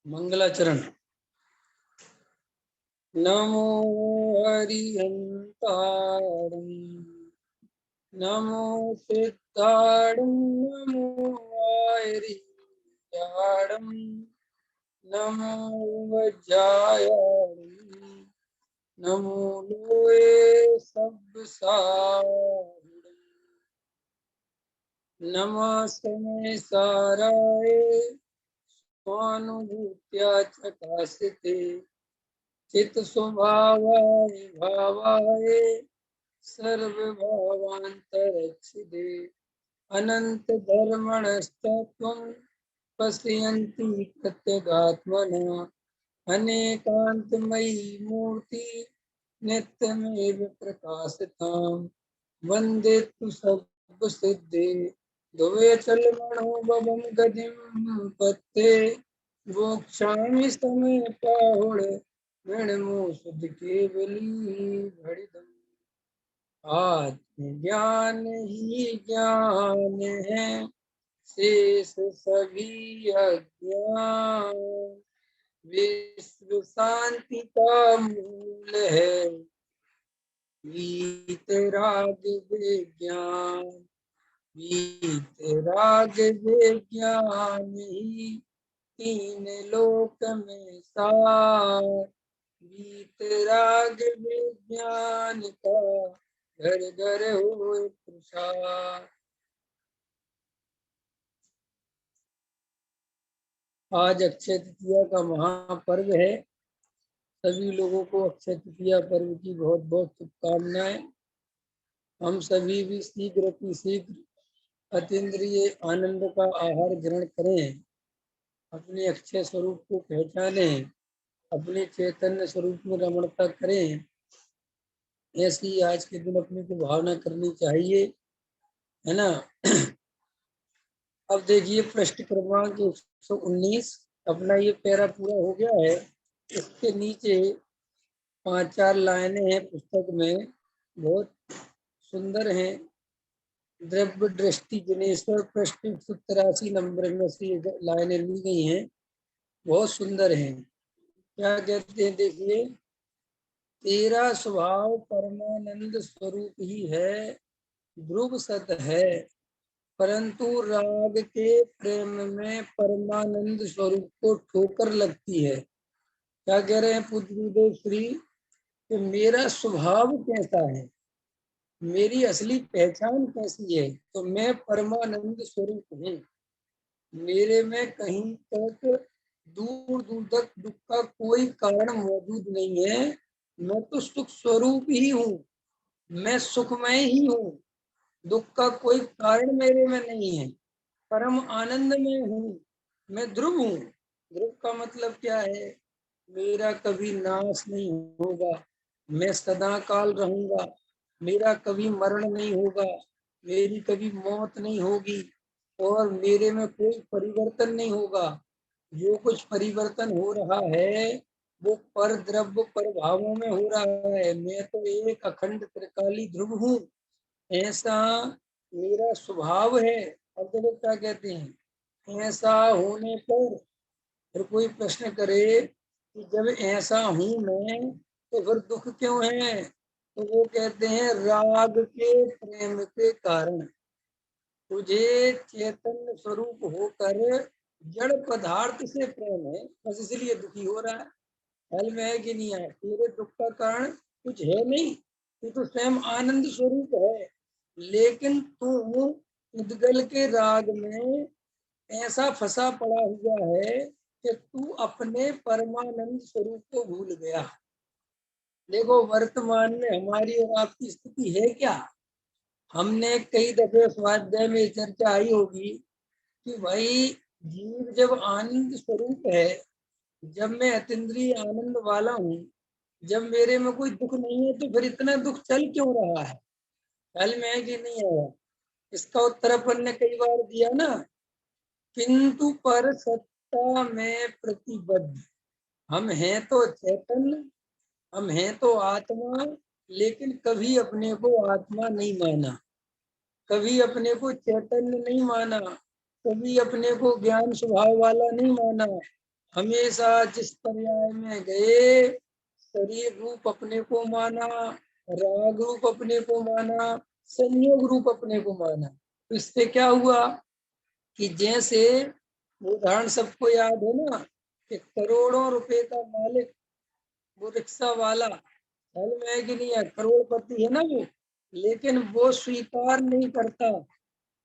मंगलाचरण। नमो हरिहंतारं नमो सिद्धारं नमो वायरियाडं नमो वज्रायाडं नमो लोये सब्साहुडं नमः समय साराय स्वानुभूत्या चकासिते चित स्वभावाय भावाय सर्वभावान्तरच्छिदे अनंत धर्मणस्तत्वं पश्यन्ति प्रत्यगात्मना अनेकान्तमयी मूर्ति नित्यमेव प्रकाशतां वन्दे तु सर्वसिद्धे द्वे चलमणोभवं गतिं पत्ते वोक्षामि समय पाहुड मृणमो शुद्ध केवली भड़िदम्। आत्मज्ञान ही ज्ञान है शेष सभी अज्ञान विश्व शांति का मूल है वीतराग विज्ञान वीतराग विज्ञान ही तीन लोक में सार वीतराग विज्ञान का घर घर हो प्रसार। आज अक्षय तृतीया का महापर्व है। सभी लोगों को अक्षय तृतीया पर्व की बहुत बहुत शुभकामनाएं। हम सभी भी शीघ्र की शीघ्र अतीन्द्रिय आनंद का आहार ग्रहण करें, अपने अक्षय स्वरूप को पहचानें, अपने चैतन्य स्वरूप में रमणता करें। ऐसी आज के दिन अपने को भावना करनी चाहिए, है ना। अब देखिए पृष्ठ क्रमांक 119 अपना ये पैरा पूरा हो गया है। इसके नीचे 5-4 लाइनें हैं पुस्तक में, बहुत सुंदर हैं। द्रव्य दृष्टि जनेश्वर पृष्ठ 183 नंबर में से लाइनें ली गई हैं, बहुत सुंदर हैं। क्या कहते हैं देखिए, तेरा स्वभाव परमानंद स्वरूप ही है, ध्रुव सत है, परंतु राग के प्रेम में परमानंद स्वरूप को ठोकर लगती है। क्या कह रहे हैं पूज्य गुरुदेव श्री कि मेरा स्वभाव कैसा है, मेरी असली पहचान कैसी है, तो मैं परमानंद स्वरूप हूँ। मेरे में कहीं तक दूर दूर तक दुख का कोई कारण मौजूद नहीं है। मैं तो सुख स्वरूप ही हूँ, मैं सुखमय ही हूँ। दुख का कोई कारण मेरे में नहीं है, परम आनंद में हूँ। मैं ध्रुव हूँ। ध्रुव का मतलब क्या है? मेरा कभी नाश नहीं होगा, मैं सदा काल रहूंगा, मेरा कभी मरण नहीं होगा, मेरी कभी मौत नहीं होगी और मेरे में कोई परिवर्तन नहीं होगा। जो कुछ परिवर्तन हो रहा है वो पर द्रव्य पर भावों में हो रहा है। मैं तो एक अखंड त्रिकाली ध्रुव हूँ, ऐसा मेरा स्वभाव है। अब देखो क्या कहते हैं, ऐसा होने पर फिर कोई प्रश्न करे कि जब ऐसा हूं मैं तो फिर दुख क्यों है, तो वो कहते हैं राग के प्रेम के कारण। तुझे चैतन्य स्वरूप होकर जड़ पदार्थ से प्रेम है, बस इसलिए दुखी हो रहा है। हल में है कि नहीं है? तेरे दुख का कारण कुछ है नहीं, तू तो स्वयं आनंद स्वरूप है, लेकिन तू उद्गल के राग में ऐसा फंसा पड़ा हुआ है कि तू अपने परमानंद स्वरूप को भूल गया। देखो वर्तमान में हमारी और आपकी स्थिति है क्या? हमने कई दफे स्वाध्याय में चर्चा आई होगी कि भाई जीव जब आनंद स्वरूप है, जब मैं अतीन्द्रिय आनंद वाला हूँ, जब मेरे में कोई दुख नहीं है, तो फिर इतना दुख चल क्यों रहा है? ख्याल में है कि नहीं है? इसका उत्तर अपन ने कई बार दिया ना, किंतु पर सत्ता में प्रतिबद्ध। हम हैं तो चैतन्य, हम हैं तो आत्मा, लेकिन कभी अपने को आत्मा नहीं माना, कभी अपने को चैतन्य नहीं माना, कभी अपने को ज्ञान स्वभाव वाला नहीं माना। हमेशा जिस पर्याय में गए, शरीर रूप अपने को माना, राग रूप अपने को माना, संयोग रूप अपने को माना। तो इससे क्या हुआ कि जैसे वो उदाहरण सबको याद है ना कि करोड़ों रुपए का मालिक वो रिक्शा वाला, हाल में है कि नहीं है, करोड़पति है ना वो, लेकिन वो स्वीकार नहीं करता,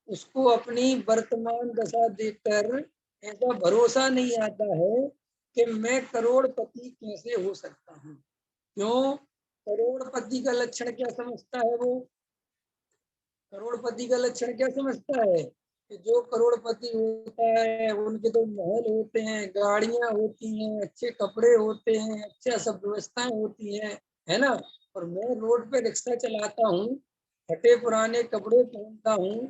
उसको अपनी वर्तमान दशा देखकर ऐसा भरोसा नहीं आता है कि मैं करोड़पति कैसे हो सकता हूँ। क्यों? करोड़पति का लक्षण क्या समझता है वो? करोड़पति का लक्षण क्या समझता है कि जो करोड़पति होता है उनके तो महल होते हैं, गाड़ियां होती हैं, अच्छे कपड़े होते हैं, अच्छा सब व्यवस्थाएं होती हैं, है ना। और मैं रोड पे रिक्शा चलाता हूँ, फटे पुराने कपड़े पहनता हूँ,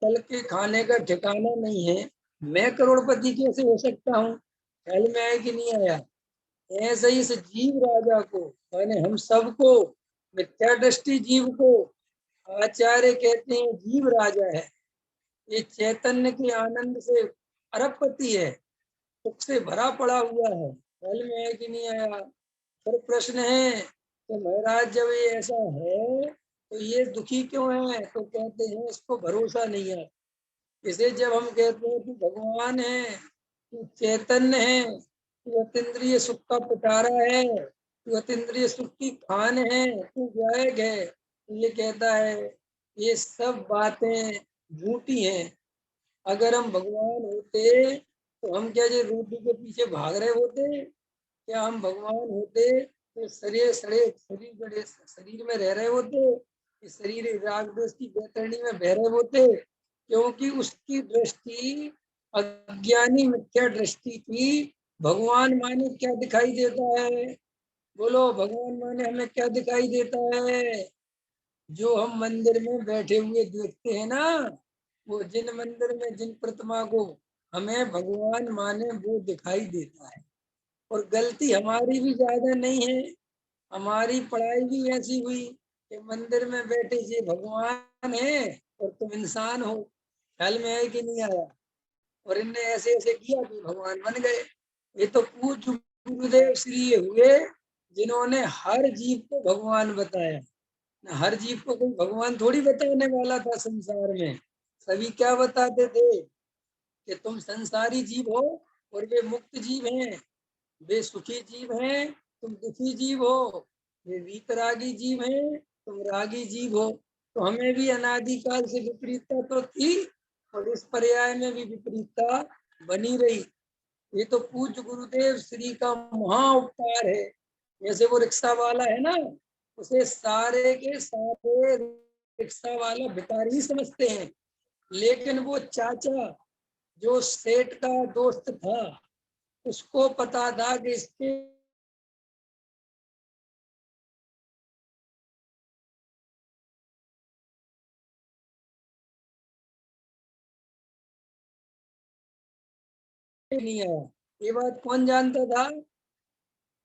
कल के खाने का ठिकाना नहीं है, मैं करोड़पति कैसे हो सकता हूँ? ख्याल में आया कि नहीं आया? ऐसे ही इस जीव राजा को, माने हम सबको, मिथ्या दृष्टि जीव को आचार्य कहते हैं जीव राजा है। ये चैतन्य के आनंद से अरबपति है, सुख से भरा पड़ा हुआ है। ख्याल में है कि नहीं आया? फिर प्रश्न है कि महाराज जब ये ऐसा है तो ये दुखी क्यों है? तो कहते हैं इसको भरोसा नहीं है। इसे जब हम कहते हैं कि भगवान है, तू चैतन्य है, तू अतीन्द्रिय सुख का पिटारा है, तू अतीन्द्रिय सुख की खान है, तू गायक है, तो ये कहता है ये सब बातें झूठी हैं। अगर हम भगवान होते तो हम क्या ये रूढ़ी के पीछे भाग रहे होते? क्या हम भगवान होते तो शरीर सड़े शरीर बड़े शरीर में रह रहे होते? इस शरीर राग द्वेष की बैतरणी में बह रहे होते? क्योंकि उसकी दृष्टि अज्ञानी मिथ्या दृष्टि थी। भगवान माने क्या दिखाई देता है? बोलो, भगवान माने हमें क्या दिखाई देता है? जो हम मंदिर में बैठे हुए देखते हैं ना, वो जिन मंदिर में जिन प्रतिमा को हमें भगवान माने वो दिखाई देता है। और गलती हमारी भी ज्यादा नहीं है, हमारी पढ़ाई भी ऐसी हुई कि मंदिर में बैठे जी भगवान है और तुम इंसान हो। ख्याल में है कि नहीं आया? और इनने ऐसे ऐसे किया कि भगवान बन गए। ये तो पूज्य गुरुदेव श्री हुए जिन्होंने हर जीव को भगवान बताया। हर जीव को कोई भगवान थोड़ी बताने वाला था संसार में। सभी क्या बताते थे कि तुम संसारी जीव हो और वे मुक्त जीव हैं, वे सुखी जीव हैं, तुम दुखी जीव हो, वे वीतरागी जीव हैं, तुम रागी जीव हो। तो हमें भी अनादिकाल से विपरीतता तो थी और इस पर्याय में भी विपरीतता बनी रही। ये तो पूज्य गुरुदेव श्री का महा उपकार है। जैसे वो रिक्शा वाला है ना, उसे सारे के सारे रिक्शा वाला भिखारी ही समझते हैं, लेकिन वो चाचा जो सेठ का दोस्त था उसको पता था कि इसके नहीं आया। ये बात कौन जानता था?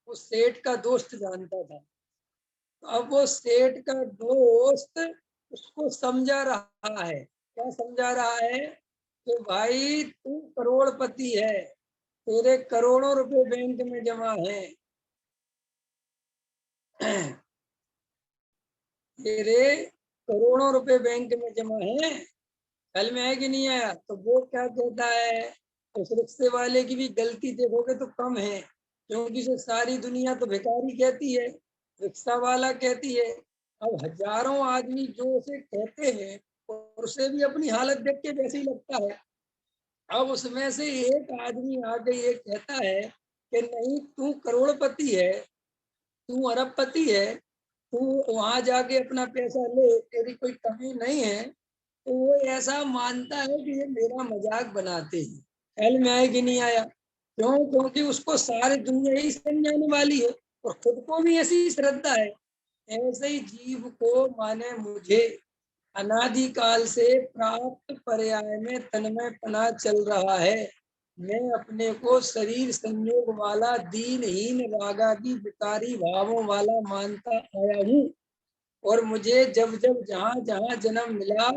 वो सेठ का दोस्त जानता था। तो अब वो सेठ का दोस्त उसको समझा रहा है। क्या समझा रहा है? कि भाई तू करोड़पति है, तेरे करोड़ों रुपए बैंक में जमा है, तेरे करोड़ों रुपए बैंक में जमा है। कल में है कि नहीं आया? तो वो क्या कहता है? उस रिक्शे वाले की भी गलती देखोगे तो कम है, क्योंकि से सारी दुनिया तो भिखारी कहती है, रिक्शा वाला कहती है। अब हजारों आदमी जो उसे कहते हैं और उसे भी अपनी हालत देख के वैसे ही लगता है। अब उसमें से एक आदमी आके ये कहता है कि नहीं, तू करोड़पति है, तू अरबपति है, तू वहां जाके अपना पैसा ले, तेरी कोई कमी नहीं है। तो वो ऐसा मानता है कि ये मेरा मजाक बनाते हैं। ख्याल में आया कि नहीं आया? क्यों? क्योंकि उसको सारी दुनिया ही समझाने वाली है और खुद को भी ऐसी श्रद्धा है। ऐसे ही जीव को माने मुझे अनादिकाल से प्राप्त पर्याय में तन्मय पना चल रहा है। मैं अपने को शरीर संयोग वाला दीनहीन रागादि विकारी भावों वाला मानता आया हूँ। और मुझे जब जब जहाँ जहाँ जन्म मिला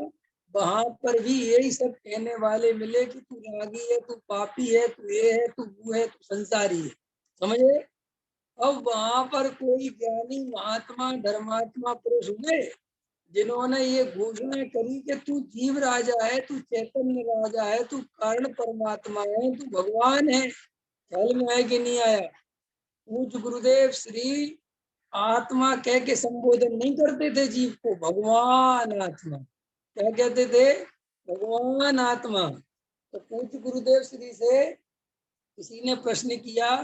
वहां पर भी यही सब कहने वाले मिले कि तू रागी है, तू पापी है, तू ये है, तू वो है, तू संसारी है। समझे? अब वहां पर कोई ज्ञानी महात्मा धर्मात्मा पुरुष हुए जिन्होंने ये घोषणा करी कि तू जीव राजा है, तू चैतन्य राजा है, तू कारण परमात्मा है, तू भगवान है। ख्याल में आया कि नहीं आया? पूज्य गुरुदेव श्री आत्मा कह के संबोधन नहीं करते थे जीव को, भगवान आत्मा। क्या कहते थे? भगवान आत्मा। तो पूज्य गुरुदेव श्री से किसी ने प्रश्न किया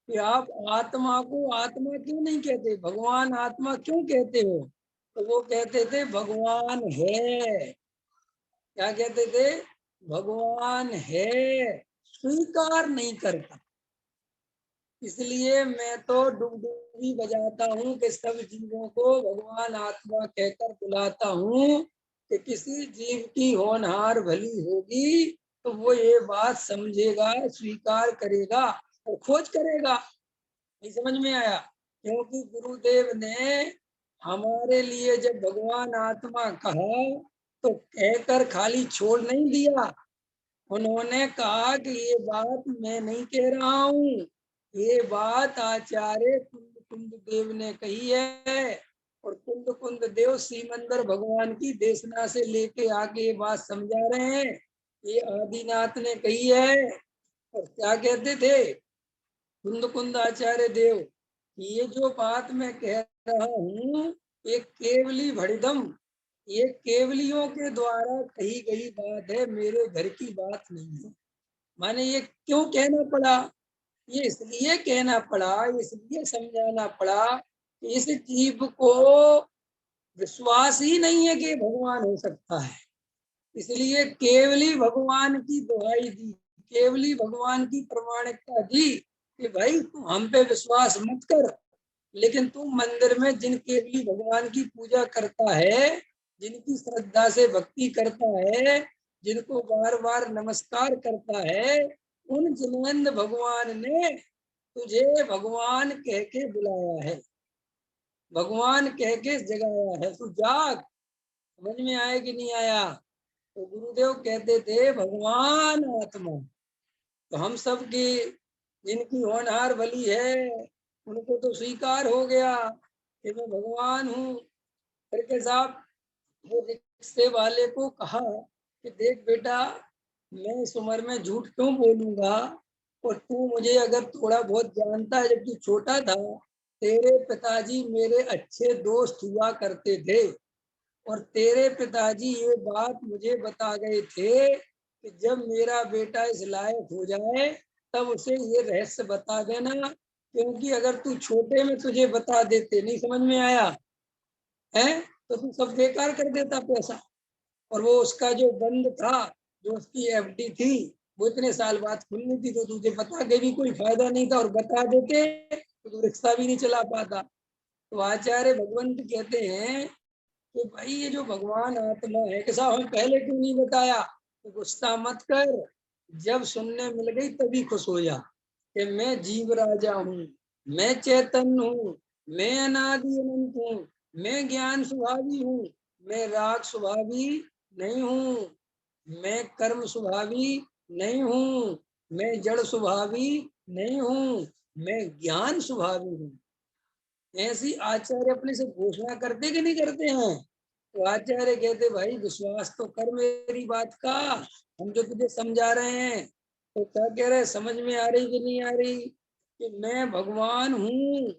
कि आप आत्मा को आत्मा क्यों नहीं कहते, भगवान आत्मा क्यों कहते हो? तो वो कहते थे भगवान है। क्या कहते थे? भगवान है, स्वीकार नहीं करता। इसलिए मैं तो डुगडुगी बजाता हूँ कि सब जीवों को भगवान आत्मा कहकर बुलाता हूँ कि किसी जीव की होनहार भली होगी तो वो ये बात समझेगा, स्वीकार करेगा और खोज करेगा। नहीं समझ में आया? क्योंकि गुरुदेव ने हमारे लिए जब भगवान आत्मा कहा तो कहकर खाली छोड़ नहीं दिया। उन्होंने कहा कि ये बात मैं नहीं कह रहा हूँ, ये बात आचार्य कुंद कुंद देव ने कही है। और कुंद कुंद देव सीमंदर भगवान की देशना से लेके आके ये बात समझा रहे हैं। ये आदिनाथ ने कही है। और क्या कहते थे कुंद कुंद आचार्य देव? ये जो बात मैं कह रहा हूँ ये केवली भड़िदम, ये केवलियों के द्वारा कही गई बात है, मेरे घर की बात नहीं है। माने ये क्यों कहना पड़ा? ये इसलिए कहना पड़ा, इसलिए समझाना पड़ा कि इस जीव को विश्वास ही नहीं है कि भगवान हो सकता है। इसलिए केवली भगवान की दुहाई दी, केवली भगवान की प्रमाणिकता दी कि भाई तू हम पे विश्वास मत कर, लेकिन तू मंदिर में जिन केवली भगवान की पूजा करता है, जिनकी श्रद्धा से भक्ति करता है, जिनको बार बार नमस्कार करता है, उन जिनेंद्र भगवान ने तुझे भगवान कह के बुलाया है, भगवान कह के जगाया है। तू जाग। समझ में आया कि नहीं आया? तो गुरुदेव कहते थे भगवान आत्मा। तो हम सब की जिनकी होनहार भली है उनको तो स्वीकार हो गया कि मैं भगवान हूँ। करके साहब वो रिक्शे वाले को कहा कि देख बेटा, मैं इस उम्र में झूठ क्यों बोलूंगा, और तू मुझे अगर थोड़ा बहुत जानता है, जब तू छोटा था तेरे पिताजी मेरे अच्छे दोस्त हुआ करते थे, और तेरे पिताजी ये बात मुझे बता गए थे कि जब मेरा बेटा इस लायक हो जाए तब उसे ये रहस्य बता देना, क्योंकि अगर तू छोटे में तुझे बता देते, नहीं समझ में आया है, तो तू सब बेकार कर देता पैसा। और वो उसका जो बंद था, जो उसकी एफडी थी, वो इतने साल बाद खुलनी थी, तो तुझे बता के भी कोई फायदा नहीं था, और बता देते तो तू रिक्शा भी नहीं चला पाता। तो आचार्य भगवंत कहते हैं कि भाई ये जो भगवान आत्मा है कि साहब हमें पहले क्यों नहीं बताया? तो गुस्सा मत कर, जब सुनने मिल गई तभी खुश हो जा कि मैं जीव राजा हूँ, मैं चैतन्य हूँ, मैं अनादि अनंत हूँ, मैं ज्ञान स्वभावी हूँ, मैं राग स्वभावी नहीं हूँ, मैं कर्म स्वभावी नहीं हूँ, मैं जड़ स्वभावी नहीं हूँ, मैं ज्ञान स्वभावी हूँ। ऐसी आचार्य अपने से घोषणा करते कि नहीं करते हैं? तो आचार्य कहते भाई विश्वास तो कर मेरी बात का, हम जो तुझे समझा रहे हैं। तो क्या कह रहे, समझ में आ रही कि नहीं आ रही कि मैं भगवान हूँ,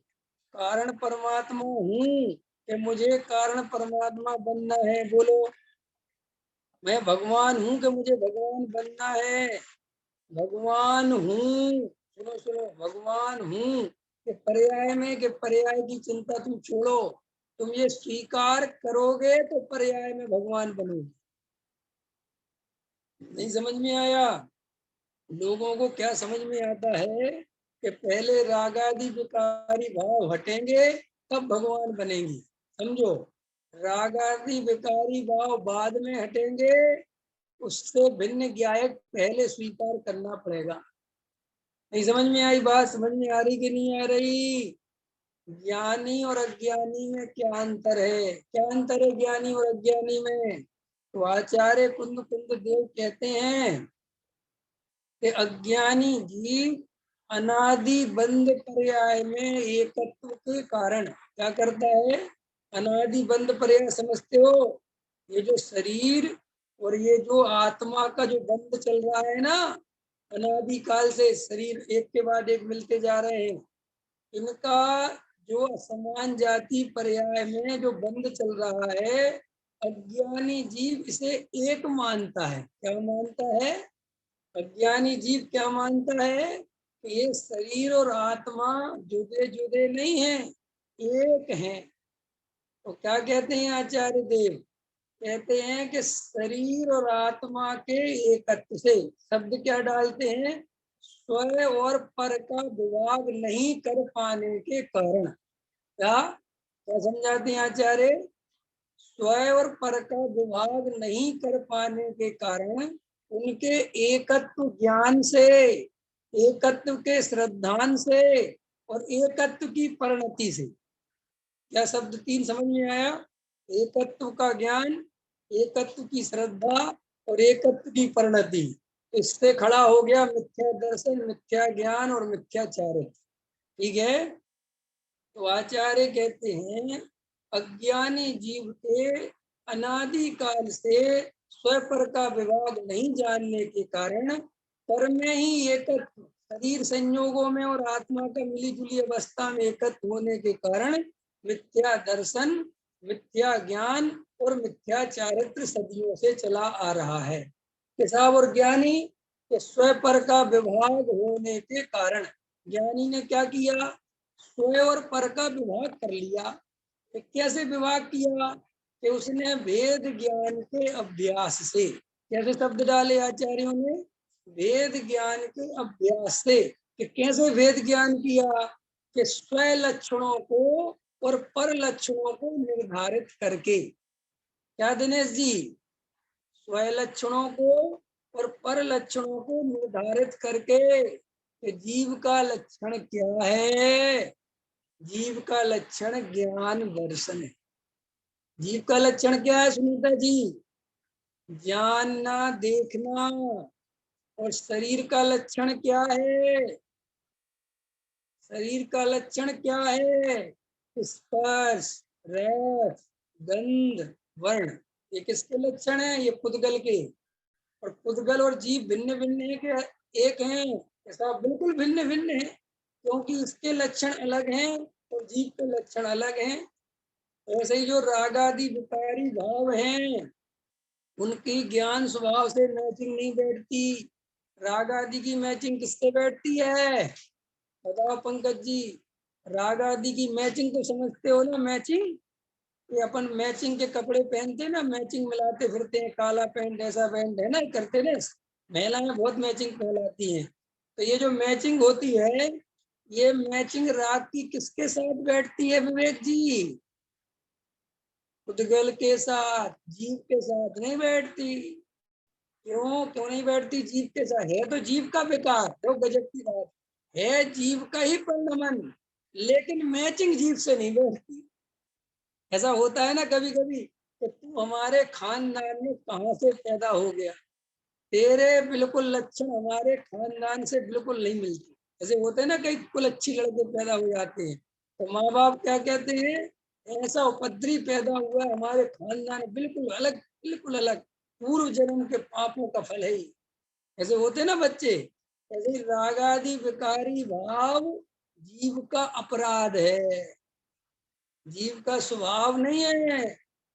कारण परमात्मा हूँ, कि मुझे कारण परमात्मा बनना है? बोलो, मैं भगवान हूँ कि मुझे भगवान बनना है? भगवान हूँ। सुनो सुनो, भगवान हूँ कि पर्याय में, कि पर्याय की चिंता तुम छोड़ो, तुम ये स्वीकार करोगे तो पर्याय में भगवान बनोगे। नहीं समझ में आया? लोगों को क्या समझ में आता है कि पहले रागादि विकारी भाव हटेंगे तब भगवान बनेंगे। समझो, रागादि विकारी भाव बाद में हटेंगे, उससे भिन्न ज्ञायक पहले स्वीकार करना पड़ेगा। नहीं समझ में आई बात? समझ में आ रही कि नहीं आ रही? ज्ञानी और अज्ञानी में क्या अंतर है? क्या अंतर है ज्ञानी और अज्ञानी में? तो आचार्य कुंद कुंद देव कहते हैं कि अज्ञानी जीव अनादि बंध पर्याय में एकत्व के कारण क्या करता है? अनादि बंध पर्याय समझते हो? ये जो शरीर और ये जो आत्मा का जो बंध चल रहा है ना, अनादि काल से शरीर एक के बाद एक मिलते जा रहे हैं, इनका जो असमान जाति पर्याय में जो बंध चल रहा है, अज्ञानी जीव इसे एक मानता है। क्या मानता है? अज्ञानी जीव क्या मानता है कि ये शरीर और आत्मा जुदे जुदे नहीं हैं, एक हैं। तो क्या कहते हैं आचार्य देव? कहते हैं कि शरीर और आत्मा के एकत्व से, शब्द क्या डालते हैं? स्व और पर का विभाग नहीं कर पाने के कारण। क्या क्या समझाते हैं आचार्य? स्व और पर का विभाग नहीं कर पाने के कारण उनके एकत्व ज्ञान से, एकत्व के श्रद्धान से और एकत्व की परिणति से। क्या शब्द तीन समझ में आया? एकत्व का ज्ञान, एकत्व की श्रद्धा और एकत्व की परिणति। इससे खड़ा हो गया मिथ्या दर्शन, मिथ्या ज्ञान और मिथ्याचार। ठीक है। तो आचार्य कहते हैं अज्ञानी जीव के अनादि काल से स्वपर का विभाग नहीं जानने के कारण पर में ही एकत्व, शरीर संयोगों में और आत्मा का मिली जुली अवस्था में एकत्व होने के कारण मिथ्या दर्शन, मिथ्या ज्ञान और मिथ्या चारित्र सदियों से चला आ रहा है। किसाब और ज्ञानी के स्वपर का विभाग होने के कारण ज्ञानी ने क्या किया? स्व और पर का विभाग कर लिया। कैसे विभाग किया? कि उसने वेद ज्ञान के अभ्यास से, कैसे शब्द डाले आचार्यों ने? वेद ज्ञान के अभ्यास से। कि कैसे वेद ज्ञान किया? कि स्व लक्षणों को और पर लक्षणों को निर्धारित करके। क्या दिनेश जी? स्व लक्षणों को और पर लक्षणों को निर्धारित करके कि जीव का लक्षण क्या है? जीव का लक्षण ज्ञान दर्शन है। जीव का लक्षण क्या है सुनीता जी? जानना, देखना। और शरीर का लक्षण क्या है? शरीर का लक्षण क्या है? स्पर्श, रस, गंध, वर्ण। ये किसके लक्षण है? ये पुद्गल के। और पुद्गल और जीव भिन्न भिन्न है कि एक हैं? ऐसा बिल्कुल भिन्न भिन्न है, क्योंकि इसके लक्षण अलग हैं और जीव के लक्षण अलग हैं। ऐसे ही जो राग आदि विकारी भाव हैं, उनकी ज्ञान स्वभाव से मैचिंग नहीं बैठती। राग आदि की मैचिंग किससे बैठती है? बताओ पंकज जी। राग आदि की मैचिंग तो समझते हो ना? मैचिंग, ये अपन मैचिंग के कपड़े पहनते हैं ना, मैचिंग मिलाते फिरते हैं, काला पैंट ऐसा पैंट है ना, करते ना। महिलाएं बहुत मैचिंग कहलाती हैं। तो ये जो मैचिंग होती है, ये मैचिंग राग की किसके साथ बैठती है विवेक जी? पुद्गल के साथ, जीव के साथ नहीं बैठती। क्यों क्यों नहीं बैठती जीव के साथ? है तो जीव का विकार, तो गजब की बात है, जीव का ही परिणमन, लेकिन मैचिंग जीव से नहीं बैठती। ऐसा होता है ना कभी कभी कि तू हमारे खानदान में कहाँ से पैदा हो गया, तेरे बिल्कुल लक्षण हमारे खानदान से बिल्कुल नहीं मिलते। ऐसे होते हैं ना, कई कुल अच्छी लड़के पैदा हो जाते हैं तो माँ बाप क्या कहते हैं? ऐसा उपद्री पैदा हुआ है हमारे खानदान, बिल्कुल अलग, बिल्कुल अलग, पूर्व जन्म के पापों का फल है। ऐसे होते ना बच्चे। ऐसे ही रागादि विकारी भाव जीव का अपराध है, जीव का स्वभाव नहीं है।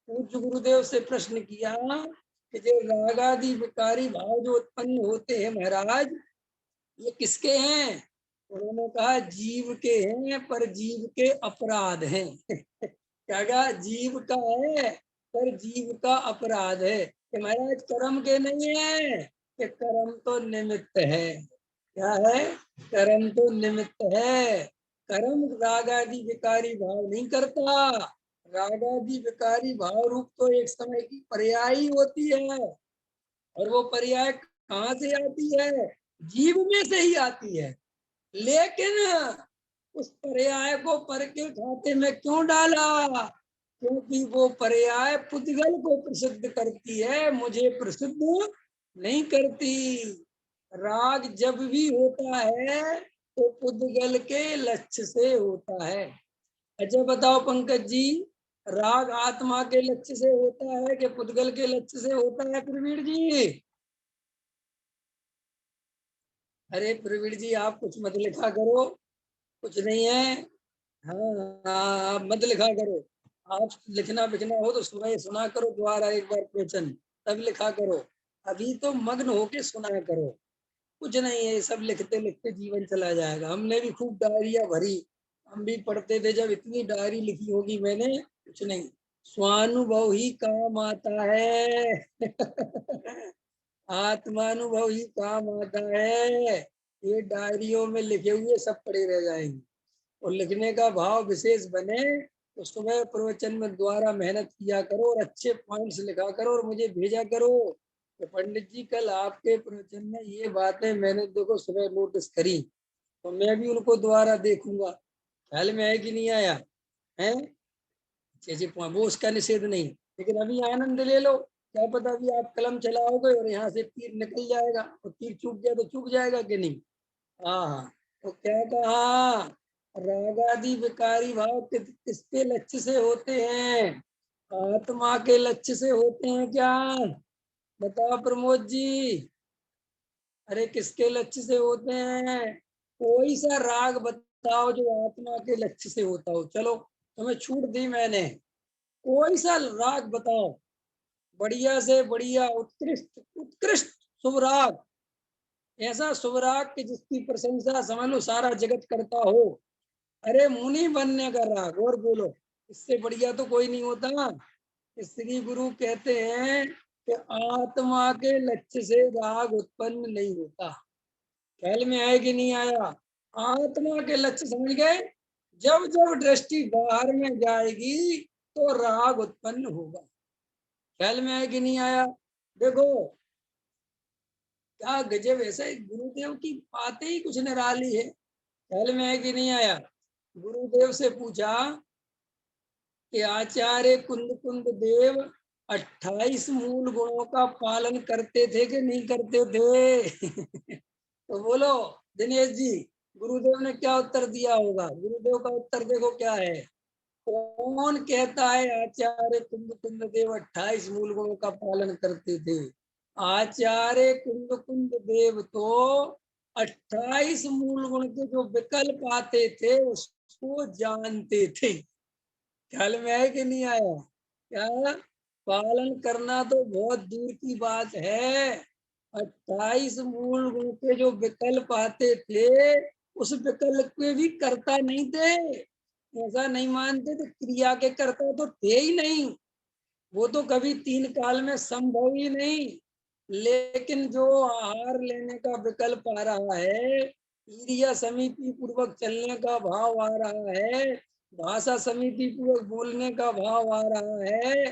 पूज्य गुरुदेव से प्रश्न किया कि जो रागादि विकारी भाव जो उत्पन्न होते हैं महाराज, ये किसके हैं? उन्होंने कहा जीव के हैं, पर जीव के अपराध हैं। क्या कहा? जीव का है पर जीव का अपराध है। कि महाराज कर्म के नहीं है, कि कर्म तो निमित्त है। क्या है? कर्म तो निमित्त है। कर्म राग आदि विकारी भाव नहीं करता। राग आदि विकारी भाव रूप तो एक समय की पर्यायी होती है, और वो पर्याय कहाँ से आती है? जीव में से ही आती है। लेकिन उस पर्याय को पर के खाते में क्यों डाला? क्योंकि वो पर्याय पुद्गल को प्रसिद्ध करती है, मुझे प्रसिद्ध नहीं करती। राग जब भी होता है तो पुद्गल के लक्ष्य से होता है। अच्छा बताओ पंकज जी, राग आत्मा के लक्ष्य से होता है कि पुद्गल के लक्ष्य से होता है प्रवीण जी? अरे प्रवीण जी आप कुछ मत लिखा करो, कुछ नहीं है। हाँ हाँ, आप मत लिखा करो। आप लिखना बिखना हो तो सुना सुना करो दोबारा एक बार क्वेश्चन, तब लिखा करो। अभी तो मग्न होके सुना करो। कुछ नहीं है, सब लिखते लिखते जीवन चला जाएगा। हमने भी खूब डायरिया भरी, हम भी पढ़ते थे जब, इतनी डायरी लिखी होगी मैंने, कुछ नहीं। स्वानुभव ही काम आता है। आत्मानुभव ही काम आता है। ये डायरियों में लिखे हुए सब पड़े रह जाएंगे। और लिखने का भाव विशेष बने तो सुबह प्रवचन में द्वारा मेहनत किया करो और अच्छे पॉइंट्स लिखा करो और मुझे भेजा करो। तो पंडित जी कल आपके प्रवचन में ये बातें मैंने देखो सुबह नोटिस करी, तो मैं भी उनको दोबारा देखूंगा। ख्याल में आया कि नहीं आया है? जैसे वो उसका निषेध नहीं, लेकिन अभी आनंद ले लो। क्या पता अभी आप कलम चलाओगे और यहाँ से तीर निकल जाएगा, और तीर चूक गया तो चूक जाएगा कि नहीं। हाँ, तो क्या कहा, रागादि विकारी भाव किसके लक्ष्य से होते हैं? आत्मा के लक्ष्य से होते हैं क्या? बताओ प्रमोद जी। अरे किसके लक्ष्य से होते हैं? कोई सा राग बताओ जो आत्मा के लक्ष्य से होता हो। चलो तुम्हें छूट दी मैंने, कोई सा राग बताओ, बढ़िया से बढ़िया, उत्कृष्ट उत्कृष्ट शुभ राग, ऐसा शुभ राग कि जिसकी प्रशंसा समझ लो सारा जगत करता हो। अरे मुनि बनने का राग, और बोलो, इससे बढ़िया तो कोई नहीं होता। श्री गुरु कहते हैं कि आत्मा के लक्ष्य से राग उत्पन्न नहीं होता। ख्याल में आया कि नहीं आया? आत्मा के लक्ष्य समझ गए? जब जब दृष्टि बाहर में जाएगी तो राग उत्पन्न होगा। ख्याल में आया कि नहीं आया? देखो क्या गजब, ऐसा गुरुदेव की बातें ही कुछ निराली है। ख्याल में आया कि नहीं आया? गुरुदेव से पूछा कि आचार्य कुंद कुंद देव 28 मूल गुणों का पालन करते थे कि नहीं करते थे? तो बोलो दिनेश जी, गुरुदेव ने क्या उत्तर दिया होगा? गुरुदेव का उत्तर देखो क्या है। कौन कहता है आचार्य कुंद कुंद देव 28 मूल गुणों का पालन करते थे? आचार्य कुंद कुंद देव तो 28 मूल गुण के जो विकल्प आते थे उसको जानते थे। ख्याल में आया कि नहीं आया? क्या पालन करना तो बहुत दूर की बात है, 28 मूल गुण के जो विकल्प आते थे उस विकल्प के भी करता नहीं थे। ऐसा नहीं मानते तो क्रिया के करता तो थे ही नहीं, वो तो कभी तीन काल में संभव ही नहीं। लेकिन जो आहार लेने का विकल्प आ रहा है, क्रिया समिति पूर्वक चलने का भाव आ रहा है, भाषा समिति पूर्वक बोलने का भाव आ रहा है,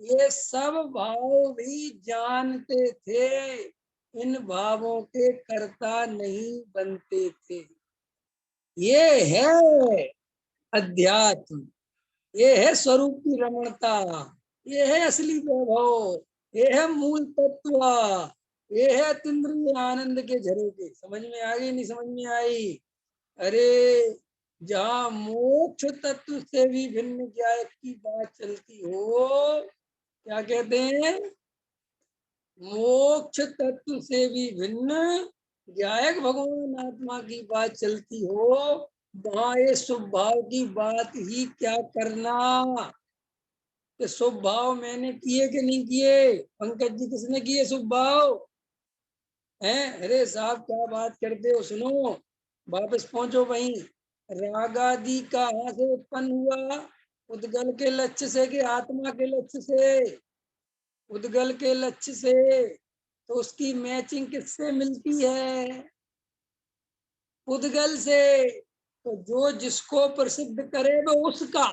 ये सब भाव भी जानते थे, इन भावों के कर्ता नहीं बनते थे। ये है अध्यात्म, ये है स्वरूप की रमणता, ये है असली वैभव, ये है मूल तत्व, ये है अतीन्द्रिय आनंद के झरोखे। समझ में आ गई नहीं समझ में आई? अरे जहाँ मोक्ष तत्व से भी भिन्न ज्ञायक की बात चलती हो, क्या कहते हैं? मोक्ष तत्व से भी भिन्न ज्ञायक भगवान आत्मा की बात चलती हो, वहां ये शुभ भाव की बात ही क्या करना। कि शुभ भाव मैंने किए कि नहीं किए? पंकज जी किसने किए शुभ भाव? हैं? अरे साहब क्या बात करते हो, सुनो, वापस पहुंचो वहीं। रागादि कहाँ से उत्पन्न हुआ? उद्गल के लक्ष्य से कि आत्मा के लक्ष्य से? उद्गल के लक्ष्य से। तो उसकी मैचिंग किससे मिलती है? उद्गल से। तो जो जिसको प्रसिद्ध करे वो उसका।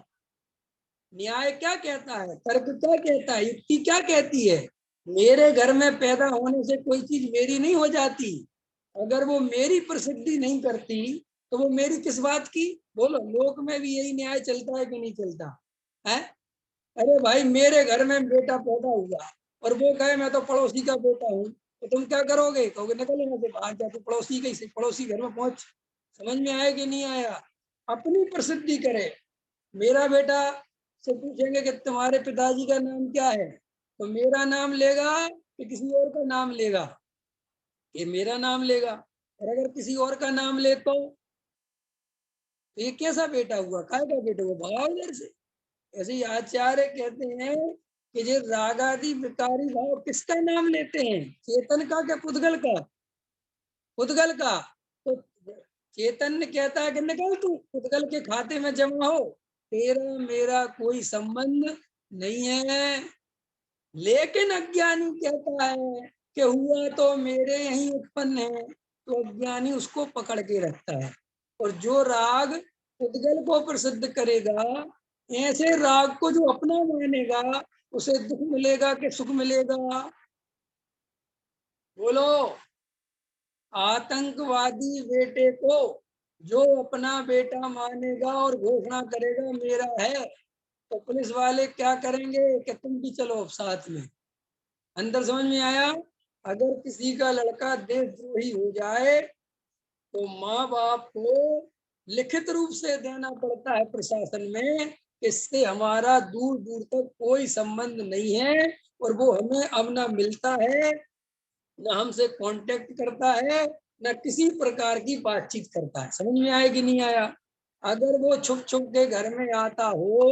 न्याय क्या कहता है, तर्क क्या कहता है, युक्ति क्या कहती है? मेरे घर में पैदा होने से कोई चीज मेरी नहीं हो जाती। अगर वो मेरी प्रसिद्धि नहीं करती तो वो मेरी किस बात की? बोलो, लोक में भी यही न्याय चलता है कि नहीं चलता है? अरे भाई मेरे घर में बेटा पैदा हुआ और वो कहे मैं तो पड़ोसी का बेटा हूँ, तो तुम क्या करोगे? कहोगे निकल यहाँ से बाहर जा, तो पड़ोसी कैसे, पड़ोसी घर में पहुंच। समझ में आया कि नहीं आया? अपनी प्रसिद्धि करे। मेरा बेटा से पूछेंगे कि तुम्हारे पिताजी का नाम क्या है, तो मेरा नाम लेगा कि किसी और का नाम लेगा? ये मेरा नाम लेगा। और अगर किसी और का नाम ले तो ये कैसा बेटा हुआ, काय का बेटा हुआ, भगाओ इधर से। ऐसे ही आचार्य कहते हैं कि ये रागादि विकारी भाव किसका नाम लेते हैं? चेतन का क्या पुद्गल का? पुद्गल का। तो चेतन ने कहता है कि निकल तू पुद्गल के खाते में जमा हो, तेरा मेरा कोई संबंध नहीं है। लेकिन अज्ञानी कहता है कि हुआ तो मेरे यही उत्पन्न है, तो अज्ञानी उसको पकड़ के रखता है। और जो राग उद्गल को प्रसिद्ध करेगा, ऐसे राग को जो अपना मानेगा, उसे दुख मिलेगा कि सुख मिलेगा? बोलो। आतंकवादी बेटे को जो अपना बेटा मानेगा और घोषणा करेगा मेरा है, तो पुलिस वाले क्या करेंगे कि तुम भी चलो साथ में। अंदर समझ में आया? अगर किसी का लड़का देशद्रोही हो जाए तो माँ बाप को लिखित रूप से देना पड़ता है प्रशासन में, इससे हमारा दूर दूर तक कोई संबंध नहीं है, और वो हमें अब ना मिलता है, न हमसे कांटेक्ट करता है, न किसी प्रकार की बातचीत करता है। समझ में आया कि नहीं आया? अगर वो छुप छुप के घर में आता हो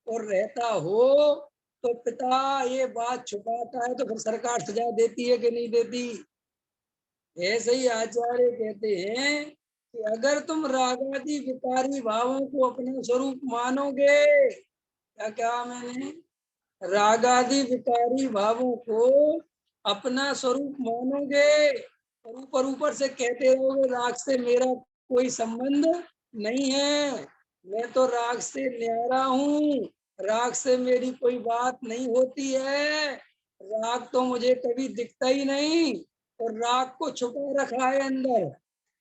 और रहता हो, तो पिता ये बात छुपाता है, तो फिर सरकार सजा देती है कि नहीं देती? ऐसे ही आचार्य कहते हैं कि अगर तुम रागादि विकारी भावों को अपना स्वरूप मानोगे, क्या क्या मैंने, रागादि विकारी भावों को अपना स्वरूप मानोगे और ऊपर ऊपर से कहते रहोगे राग से मेरा कोई संबंध नहीं है, मैं तो राग से न्यारा हूँ, राग से मेरी कोई बात नहीं होती है, राग तो मुझे कभी दिखता ही नहीं, और राग को छुपा रखा है अंदर।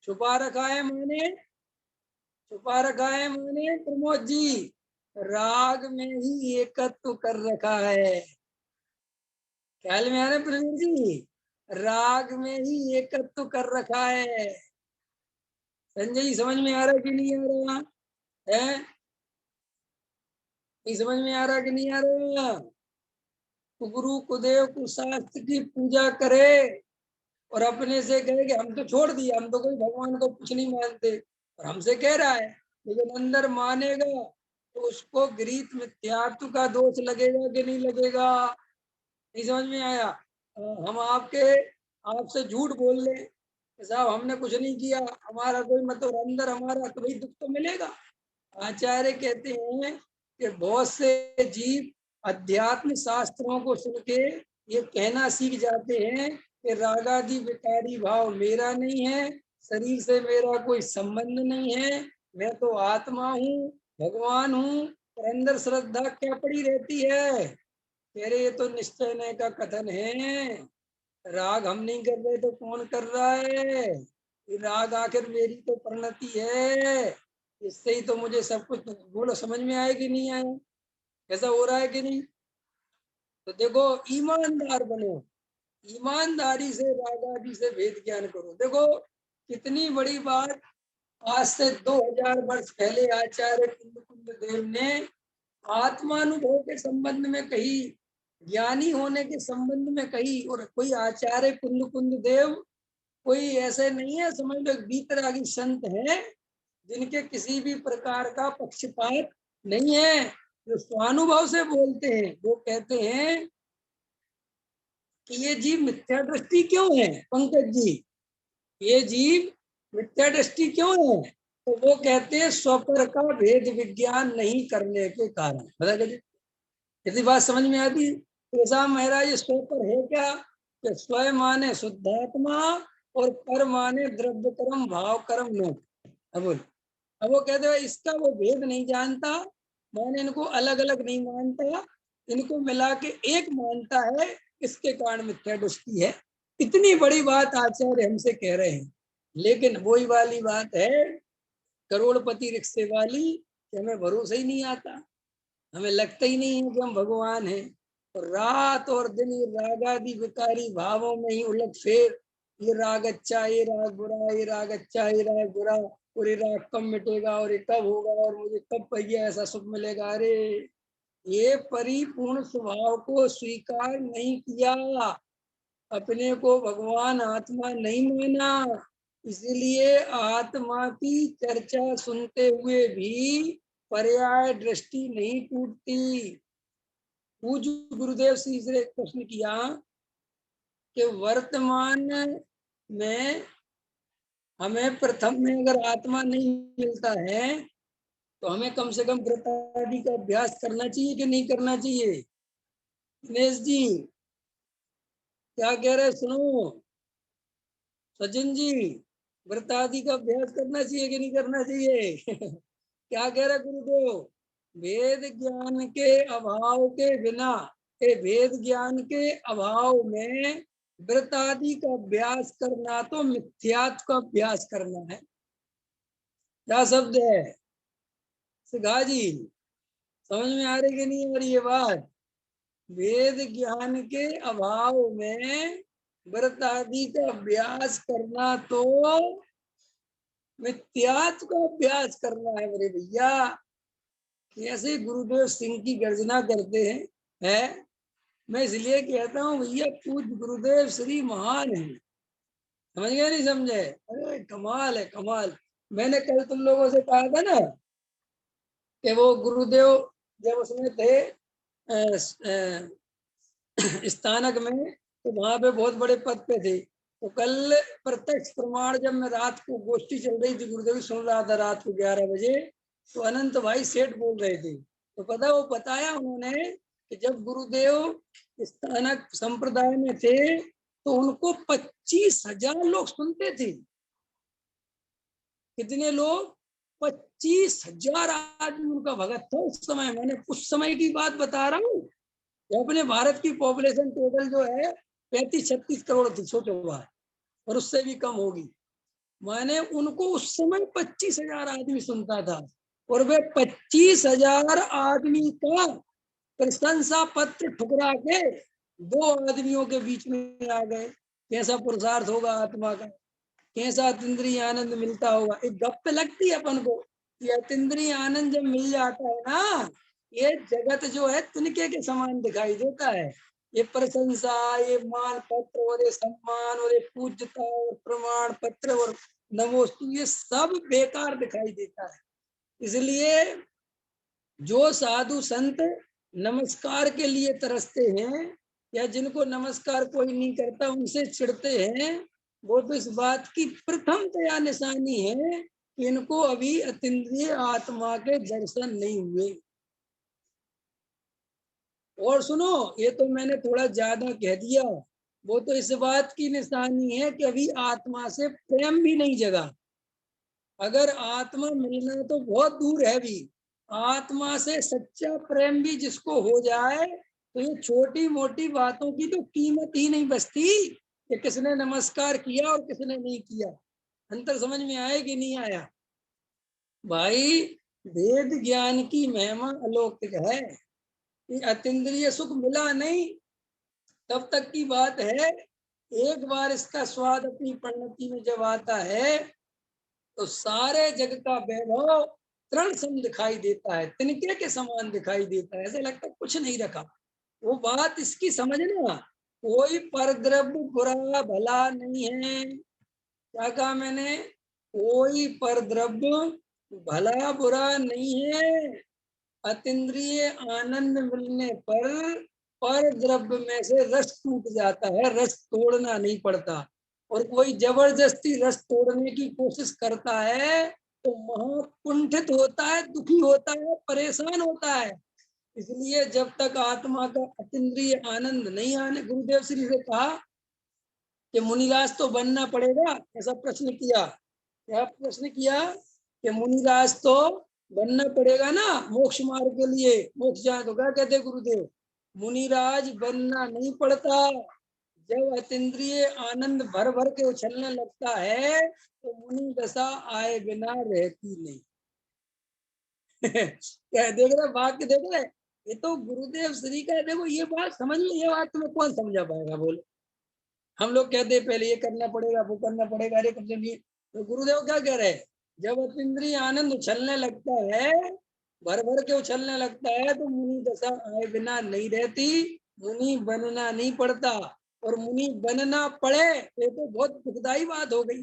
छुपा रखा है माने, छुपा रखा है माने प्रमोद जी, राग में ही एकत्व कर रखा है। ख्याल में आ रहा है प्रवीण जी? राग में ही एकत्व कर रखा है। संजय जी समझ में आ रहा है कि नहीं आ रहा है? नहीं समझ में आ रहा कि नहीं आ रहा? गुरु कुदेव कुशास्त्र की पूजा करे और अपने से कहे कि हम तो छोड़ दिए, हम तो कोई भगवान को कुछ नहीं मानते, और हमसे कह रहा है, लेकिन अंदर मानेगा तो उसको गृहीत मिथ्यात्व का दोष लगेगा कि नहीं लगेगा? नहीं समझ में आया? हम आपसे झूठ बोल रहे साहब, हमने कुछ नहीं किया, हमारा कोई मतलब, अंदर हमारा कभी दुख तो मिलेगा। आचार्य कहते हैं कि बहुत से जीव अध्यात्म शास्त्रों को सुन के ये कहना सीख जाते हैं कि रागादि विकारी भाव मेरा नहीं है, शरीर से मेरा कोई संबंध नहीं है, मैं तो आत्मा हूँ, भगवान हूँ, और अंदर श्रद्धा क्या पड़ी रहती है? कह रहे ये तो निश्चय न का कथन है, राग हम नहीं कर रहे तो कौन कर रहा है? ये राग आखिर मेरी तो परिणति है, इससे ही तो मुझे सब कुछ। बोलो समझ में आया कि नहीं आया? ऐसा हो रहा है कि नहीं? तो देखो, ईमानदार बनो, ईमानदारी से रागादि से भेद ज्ञान करो। देखो कितनी बड़ी बात, आज से 2000 वर्ष पहले आचार्य कुंद देव ने आत्मानुभव के संबंध में कही, ज्ञानी होने के संबंध में कही। और कोई आचार्य कुंद देव कोई ऐसे नहीं है, समझ लो बीतरागी संत है जिनके किसी भी प्रकार का पक्षपात नहीं है, जो स्वानुभव से बोलते हैं। वो कहते हैं कि ये जीव मिथ्या दृष्टि क्यों है पंकज जी, ये जीव मिथ्या दृष्टि क्यों है? तो वो कहते हैं स्वपर का भेद विज्ञान नहीं करने के कारण। बता यदि बात समझ में आती तो ऐसा महाराज स्वपर है क्या? कि स्वयं माने शुद्धात्मा और पर माने द्रव्य कर्म भाव कर्म लोग। अब वो कहते हैं इसका वो भेद नहीं जानता, माने इनको अलग अलग नहीं मानता, इनको मिला के एक मानता है, इसके कारण मिथ्या दृष्टि है। इतनी बड़ी बात आचार्य हमसे कह रहे हैं, लेकिन वही वाली बात है करोड़पति रिक्शे वाली कि हमें भरोसा ही नहीं आता। हमें लगता ही नहीं है कि हम भगवान हैं। और रात और दिन ये रागादि विकारी भावों में ही उलट फेर, ये राग अच्छा, ये राग बुरा, ये राग अच्छा, ये राग बुरा, और ये राग कब मिटेगा, और ये कब होगा, और मुझे कब पहिया ऐसा सुख मिलेगा। अरे ये परिपूर्ण स्वभाव को स्वीकार नहीं किया, अपने को भगवान आत्मा नहीं माना, इसलिए आत्मा की चर्चा सुनते हुए भी पर्याय दृष्टि नहीं टूटती। पूज्य गुरुदेव श्री से एक प्रश्न किया कि वर्तमान में हमें प्रथम में अगर आत्मा नहीं मिलता है तो हमें कम से कम व्रत आदि का अभ्यास करना चाहिए कि नहीं करना चाहिए? दिनेश जी क्या कह रहे, सुनो। सचिन जी, व्रत आदि का अभ्यास करना चाहिए कि नहीं करना चाहिए? क्या कह रहे गुरुदेव? वेद ज्ञान के अभाव के बिना, वेद ज्ञान के अभाव में व्रत आदि का अभ्यास करना तो मिथ्यात्व का अभ्यास करना है। क्या शब्द है सिखा जी? समझ में आ रही कि नहीं आ रही ये बात? वेद ज्ञान के अभाव में व्रत आदि का अभ्यास करना तो मिथ्यात्व का अभ्यास करना है मेरे भैया। कैसे गुरुदेव सिंह की गर्जना करते हैं। मैं इसलिए कहता हूँ भैया, पूज्य गुरुदेव श्री महान है। समझ गए नहीं समझे? अरे कमाल है कमाल। मैंने कल तुम लोगों से कहा था ना कि वो गुरुदेव जब उसमें थे स्थानक में, तो वहां पे बहुत बड़े पद पे थे। तो कल प्रत्यक्ष प्रमाण जब मैं रात को गोष्ठी चल रही थी, गुरुदेव सुन रहा था रात को 11 बजे, तो अनंत भाई सेठ बोल रहे थे। तो पता वो बताया उन्होंने कि जब गुरुदेव स्थानक संप्रदाय में थे तो उनको 25,000 लोग सुनते थे। कितने लोग? 25,000 आदमी उनका भगत था उस समय। मैंने उस समय की बात बता रहा हूँ। अपने भारत की पॉपुलेशन टोटल जो है 35-36 करोड़ थी, सोचो बात, और उससे भी कम होगी। मैंने उनको उस समय 25,000 आदमी सुनता था, और वे 25,000 आदमी का प्रशंसा पत्र ठुकरा के 2 आदमियों के बीच में आ गए। कैसा पुरुषार्थ होगा आत्मा का, कैसा अतीन्द्रिय आनंद मिलता होगा। एक गप लगती है अपन को, ये अतीन्द्रिय आनंद जब मिल जाता है ना, ये जगत जो है तिनके के समान दिखाई देता है। ये प्रशंसा, ये मान पत्र और ये सम्मान और ये पूज्यता और प्रमाण पत्र और नमोस्तु, ये सब बेकार दिखाई देता है। इसलिए जो साधु संत नमस्कार के लिए तरसते हैं, या जिनको नमस्कार कोई नहीं करता उनसे चिढ़ते हैं, वो तो इस बात की प्रथमतया निशानी है कि इनको अभी अतीन्द्रिय आत्मा के दर्शन नहीं हुए। और सुनो, ये तो मैंने थोड़ा ज्यादा कह दिया, वो तो इस बात की निशानी है कि अभी आत्मा से प्रेम भी नहीं जगा। अगर आत्मा मिलना तो बहुत दूर है भी, आत्मा से सच्चा प्रेम भी जिसको हो जाए तो ये छोटी मोटी बातों की तो कीमत ही नहीं बचती कि किसने नमस्कार किया और किसने नहीं किया। अंतर समझ में आया कि नहीं आया भाई? वेद ज्ञान की महिमा अलौकिक है। अतीन्द्रिय सुख मिला नहीं तब तक की बात है। एक बार इसका स्वाद अपनी परिणति में जब आता है तो सारे जग का वैभव तृण सम दिखाई देता है, तिनके के समान दिखाई देता है। ऐसा लगता है कुछ नहीं रखा। वो बात इसकी समझना, कोई परद्रव्य बुरा भला नहीं है। क्या कहा मैंने? कोई परद्रव्य भला बुरा नहीं है। अतीन्द्रिय आनंद मिलने पर द्रव्य में से रस टूट जाता है, रस तोड़ना नहीं पड़ता। और कोई जबरदस्ती रस तोड़ने की कोशिश करता है तो महाकुंठित होता है, दुखी होता है, परेशान होता है। इसलिए जब तक आत्मा का अतीन्द्रिय आनंद नहीं आने, गुरुदेव श्री से कहा कि मुनिराज तो बनना पड़ेगा। ऐसा प्रश्न किया, क्या प्रश्न किया कि मुनिराज तो बनना पड़ेगा ना मोक्ष मार्ग के लिए। मोक्ष जाए तो क्या कहते गुरुदेव? मुनिराज बनना नहीं पड़ता। जब अतीन्द्रिय आनंद भर भर के उछलने लगता है तो मुनि दशा आए बिना रहती नहीं। क्या देख रहे, वाक्य देख रहे? ये तो गुरुदेव श्री का, देखो ये बात समझ लो, ये बात तुम्हें कौन समझा पाएगा बोलो। हम लोग कहते हैं पहले ये करना पड़ेगा, वो करना पड़ेगा, अरे कब से, तो गुरुदेव क्या कह रहे हैं, जब अतीन्द्रिय आनंद उछलने लगता है, भर भर के उछलने लगता है, तो मुनि दशा आए बिना नहीं रहती, मुनि बनना नहीं पड़ता। और मुनि बनना पड़े तो बहुत दुखदाई बात हो गई,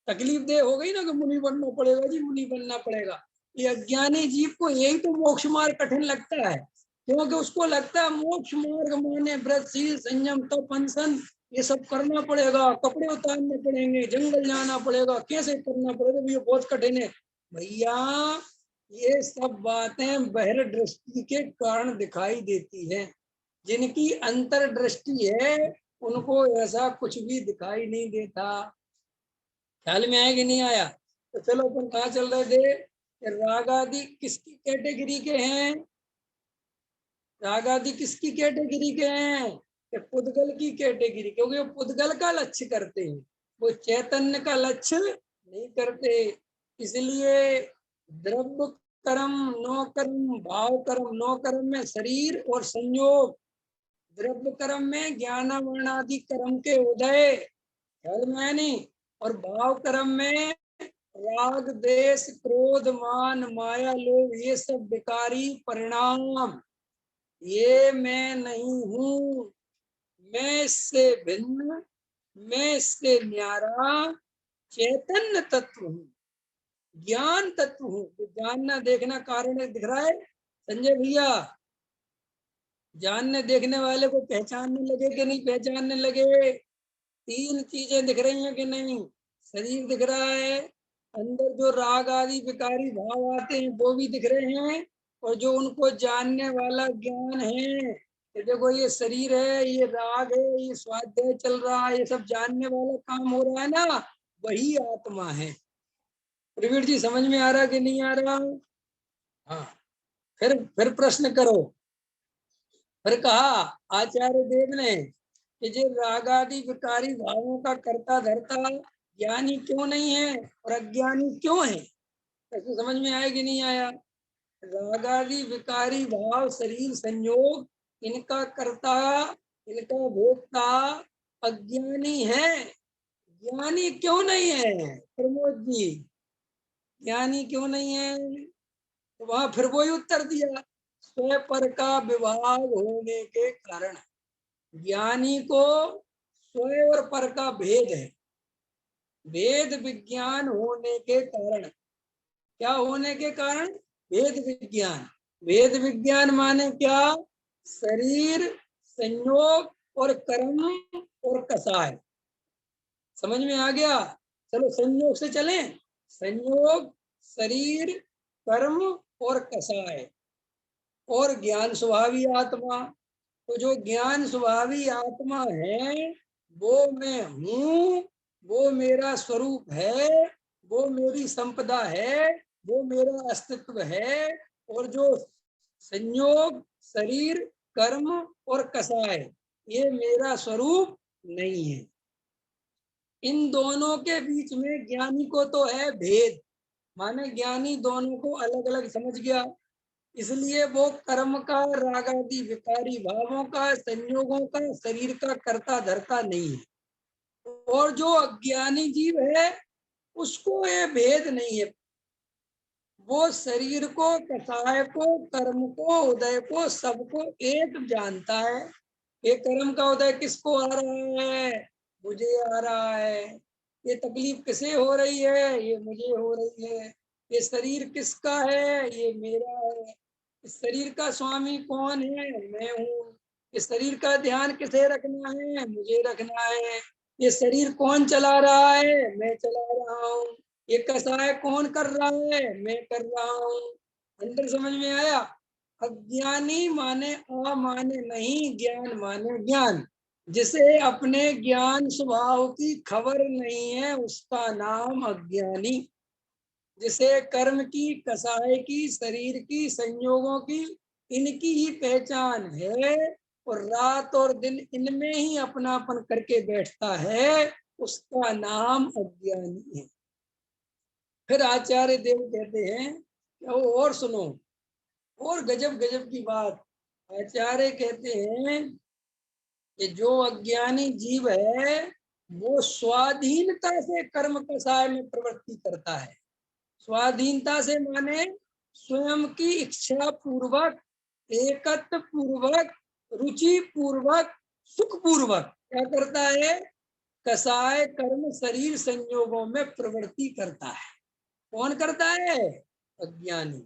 तकलीफ दे हो गई ना, कि मुनि बनना पड़ेगा जी, मुनि बनना पड़ेगा। ये अज्ञानी जीव को यही तो मोक्ष मार्ग कठिन लगता है, क्योंकि उसको लगता है मोक्ष मार्ग माने व्रत शील संयम तप अनशन, ये सब करना पड़ेगा, कपड़े उतारने पड़ेंगे, जंगल जाना पड़ेगा, कैसे करना पड़ेगा, ये बहुत कठिन है। भैया ये सब बातें बहिर दृष्टि के कारण दिखाई देती हैं, जिनकी अंतर दृष्टि है उनको ऐसा कुछ भी दिखाई नहीं देता। ख्याल में आया कि नहीं आया? तो चलो अपन कहाँ चल रहे थे, राग आदि किसकी कैटेगरी के हैं, राग आदि किसकी कैटेगरी के हैं, पुद्गल की कैटेगरी, क्योंकि वो पुद्गल का लक्ष्य करते हैं, वो चैतन्य का लक्ष्य नहीं करते। इसलिए द्रव्य कर्म नो कर्म, भाव कर्म नो कर्म में शरीर और संयोग, द्रव्य कर्म में ज्ञान वर्णादि कर्म के उदय, ख्याल में नहीं, और भाव कर्म में राग देश क्रोध मान माया लोभ, ये सब विकारी परिणाम, ये मैं नहीं हूँ, मैं इससे भिन्न, मैं इससे न्यारा चैतन्य तत्व हूँ, ज्ञान तत्व हूँ। तो जानना देखना कारण दिख रहा है संजय भैया, जानने देखने वाले को पहचानने लगे कि नहीं पहचानने लगे, तीन चीजें दिख रही हैं कि नहीं, शरीर दिख रहा है, अंदर जो राग आदि विकारी भाव आते हैं वो भी दिख रहे हैं, और जो उनको जानने वाला ज्ञान है कि देखो ये शरीर है, ये राग है, ये स्वाध्याय चल रहा है, ये सब जानने वाला काम हो रहा है ना, वही आत्मा है। प्रवीण जी समझ में आ रहा कि नहीं आ रहा? हाँ, फिर प्रश्न करो। फिर कहा आचार्य देव ने कि जो रागादि विकारी भावों का कर्ता धर्ता ज्ञानी क्यों नहीं है और अज्ञानी क्यों है, ऐसे समझ में आया कि नहीं आया? रागादि विकारी भाव शरीर संयोग, इनका कर्ता, इनका भोक्ता अज्ञानी है, ज्ञानी क्यों नहीं है प्रमोद जी, ज्ञानी क्यों नहीं है? तो वहां फिर वही उत्तर दिया, स्व पर का विभाग होने के कारण। ज्ञानी को स्व और पर का भेद है, भेद विज्ञान होने के कारण, क्या होने के कारण? भेद विज्ञान। भेद विज्ञान माने क्या? शरीर संयोग और कर्म और कसाय, समझ में आ गया? चलो संयोग से चलें, संयोग शरीर कर्म और कसाय और ज्ञान स्वभावी आत्मा। तो जो ज्ञान स्वभावी आत्मा है वो मैं हूँ, वो मेरा स्वरूप है, वो मेरी संपदा है, वो मेरा अस्तित्व है। और जो संयोग शरीर कर्म और कसाय, ये मेरा स्वरूप नहीं है। इन दोनों के बीच में ज्ञानी को तो है भेद, माने ज्ञानी दोनों को अलग अलग समझ गया, इसलिए वो कर्म का रागादि विकारी भावों का संयोगों का शरीर का कर्ता धर्ता नहीं है। और जो अज्ञानी जीव है उसको ये भेद नहीं है, वो शरीर को कसाय को कर्म को उदय को सबको एक जानता है। ये कर्म का उदय किसको आ रहा है? मुझे आ रहा है। ये तकलीफ किसे हो रही है? ये मुझे हो रही है। ये शरीर किसका है? ये मेरा है। इस शरीर का स्वामी कौन है? मैं हूँ। इस शरीर का ध्यान किसे रखना है? मुझे रखना है। ये शरीर कौन चला रहा है? मैं चला रहा हूँ। ये कसाय कौन कर रहा है? मैं कर रहा हूँ। अंदर समझ में आया? अज्ञानी माने अ माने नहीं, ज्ञान माने ज्ञान। जिसे अपने ज्ञान स्वभाव की खबर नहीं है उसका नाम अज्ञानी। जिसे कर्म की कसाय की शरीर की संयोगों की इनकी ही पहचान है और रात और दिन इनमें ही अपनापन करके बैठता है, उसका नाम अज्ञानी है। फिर आचार्य देव कहते हैं, और सुनो, और गजब गजब की बात, आचार्य कहते हैं कि जो अज्ञानी जीव है वो स्वाधीनता से कर्म कसाय में प्रवृत्ति करता है। स्वाधीनता से माने स्वयं की इच्छा पूर्वक, एकत्व पूर्वक, रुचि पूर्वक, सुख पूर्वक क्या करता है? कसाय कर्म शरीर संयोगों में प्रवृत्ति करता है। कौन करता है? अज्ञानी।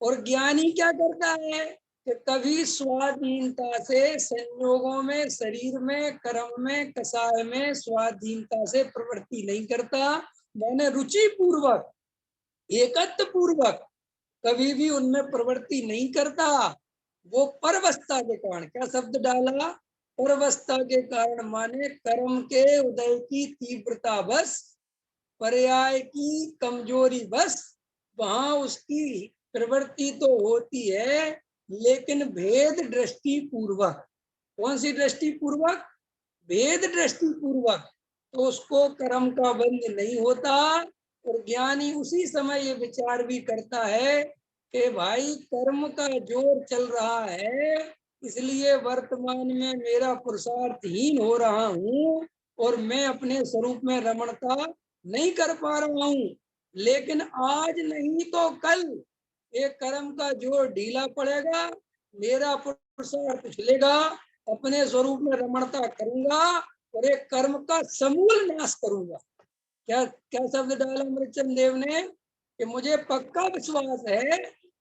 और ज्ञानी क्या करता है कि कभी स्वाधीनता से संयोगों में, शरीर में, कर्म में, कसाय में स्वाधीनता से प्रवृत्ति नहीं करता, मैंने रुचि पूर्वक, एकत्व पूर्वक कभी भी उनमें प्रवृत्ति नहीं करता। वो परवस्था के कारण, क्या शब्द डाला? परवस्था के कारण, माने कर्म के उदय की तीव्रता बस, पर्याय की कमजोरी बस, वहां उसकी प्रवृत्ति तो होती है लेकिन भेद दृष्टि पूर्वक। कौन सी दृष्टि पूर्वक? भेद दृष्टि पूर्वक। तो उसको कर्म का बंध नहीं होता। और ज्ञानी उसी समय ये विचार भी करता है कि भाई कर्म का जोर चल रहा है, इसलिए वर्तमान में मेरा पुरुषार्थहीन हो रहा हूँ और मैं अपने स्वरूप में रमणता नहीं कर पा रहा हूँ। लेकिन आज नहीं तो कल एक कर्म का जोर ढीला पड़ेगा, मेरा पुरुषार्थ चलेगा, अपने स्वरूप में रमणता करूंगा और एक कर्म का समूल नाश करूंगा। क्या क्या शब्द डाला अमृतचंद देव ने कि मुझे पक्का विश्वास है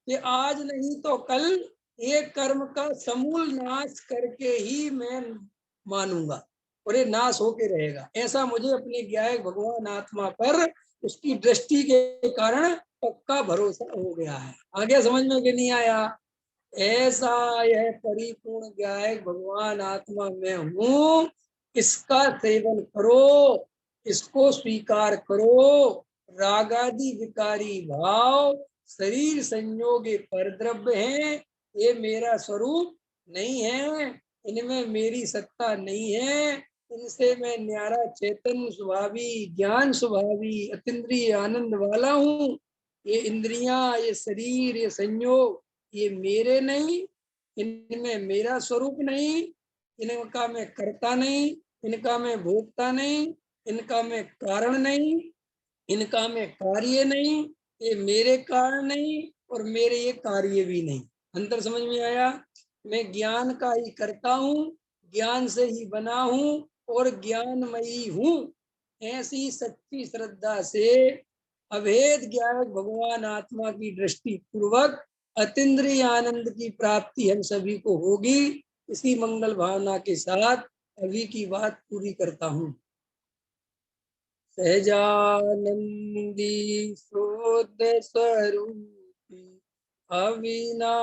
कि आज नहीं तो कल एक कर्म का समूल नाश करके ही मैं मानूंगा और ये नाश होके रहेगा। ऐसा मुझे अपने ज्ञायक भगवान आत्मा पर उसकी दृष्टि के कारण पक्का भरोसा हो गया है। आगे समझ में कि नहीं आया? ऐसा यह परिपूर्ण ज्ञायक भगवान आत्मा में हूँ, इसका सेवन करो, इसको स्वीकार करो। रागादि विकारी भाव शरीर संयोगे परद्रव्य हैं, ये मेरा स्वरूप नहीं है, इनमें मेरी सत्ता नहीं है, इनसे मैं न्यारा चैतन्य स्वभावी, ज्ञान स्वभावी, अतीन्द्रिय आनंद वाला हूँ। ये इंद्रियां, ये शरीर, ये संयोग, ये मेरे नहीं, इनमें मेरा स्वरूप नहीं, इनका मैं करता नहीं, इनका मैं भोगता नहीं, इनका मैं कारण नहीं, इनका मैं कार्य नहीं, ये मेरे कारण नहीं और मेरे ये कार्य भी नहीं। अंतर समझ में आया? मैं ज्ञान का ही करता हूँ, ज्ञान से ही बना हूँ और ज्ञानमयी हूँ। ऐसी सच्ची श्रद्धा से अभेद ज्ञायक भगवान आत्मा की दृष्टि पूर्वक अतीन्द्रिय आनंद की प्राप्ति हम सभी को होगी। इसी मंगल भावना के साथ अभी की बात पूरी करता हूँ। सहजानंदी शुद्ध स्वरूपी अविनाशी